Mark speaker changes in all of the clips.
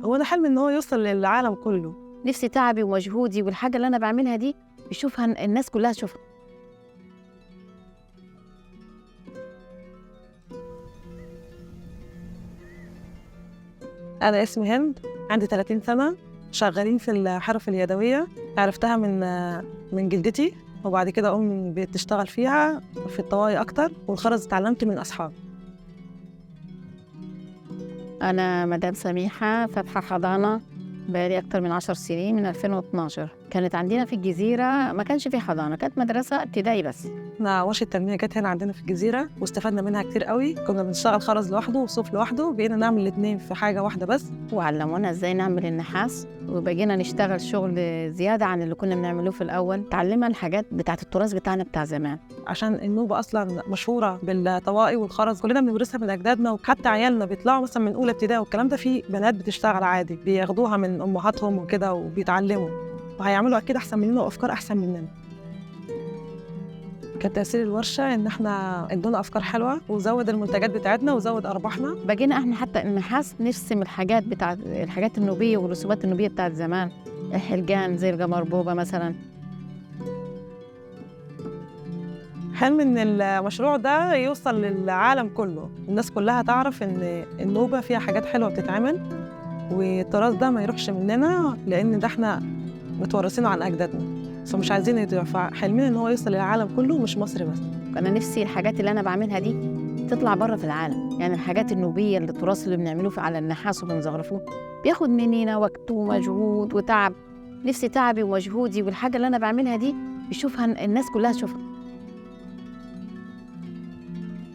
Speaker 1: هو أنا حلمي إن هو يوصل للعالم كله.
Speaker 2: نفسي تعبي ومجهودي والحاجة اللي أنا بعملها دي يشوفها الناس كلها تشوفها.
Speaker 1: أنا اسمي هند، عندي 30 سنة، شغالين في الحرف اليدوية. عرفتها من جدتي، وبعد كده أمي بتشتغل فيها في الطواقي أكتر، والخرز اتعلمت من أصحابي.
Speaker 2: أنا مدام سميحة فاتحة حضانة بقالي أكتر من 10 سنين، من 2012. كانت عندنا في الجزيرة ما كانش في حضانة، كانت مدرسة ابتدائي بس.
Speaker 1: احنا ورشة تنمية جت هنا عندنا في الجزيرة، واستفدنا منها كتير قوي. كنا بنشتغل خرز لوحده وصوف لوحده، بقينا نعمل الاتنين في حاجة واحدة بس.
Speaker 2: وعلمونا ازاي نعمل النحاس، وبقينا نشتغل شغل زيادة عن اللي كنا بنعمله في الأول. تعلمنا الحاجات بتاعت التراث بتاعنا بتاع زمان.
Speaker 1: عشان النوبة أصلا مشهورة بالطواقي والخرز، كلنا بنورثها من أجدادنا، وحتى عيالنا بيطلعوا مثلا من أولى ابتدائي والكلام ده، في بنات بتشتغل عادي بياخدوها من أمهاتهم وكده وبيتعلموا، وهيعملوا أكيد أحسن مننا وأفكار أحسن مننا. كان تأثير الورشة إن إحنا ادونا أفكار حلوة، وزود المنتجات بتاعتنا وزود أرباحنا.
Speaker 2: بقينا احنا حتى النحاس نرسم الحاجات بتاعت الحاجات النوبية والرسومات النوبية بتاعت زمان، الحلقان زي القمربوبة مثلا.
Speaker 1: حلم إن المشروع ده يوصل للعالم كله، الناس كلها تعرف إن النوبة فيها حاجات حلوة بتتعمل، والتراث ده ما يروحش مننا، لأن ده إحنا متورثينه عن أجدادنا، فمش عايزين يضيع. فحلمنا إن هو يوصل للعالم كله مش مصر بس.
Speaker 2: أنا نفسي الحاجات اللي أنا بعملها دي تطلع بره في العالم، يعني الحاجات النوبية اللي التراث اللي بنعمله على النحاس وبنزخرفوه بياخد مننا وقت ومجهود وتعب. نفسي تعبي ومجهودي والحاجة اللي أنا بعملها دي يشوفها الناس كلها تشوفها.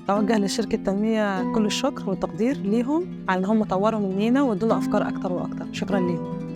Speaker 1: توجه لشركة تنمية كل الشكر والتقدير ليهم على إن هم طوروا مننا وادونا أفكار أكتر وأكتر. شكرا ليهم.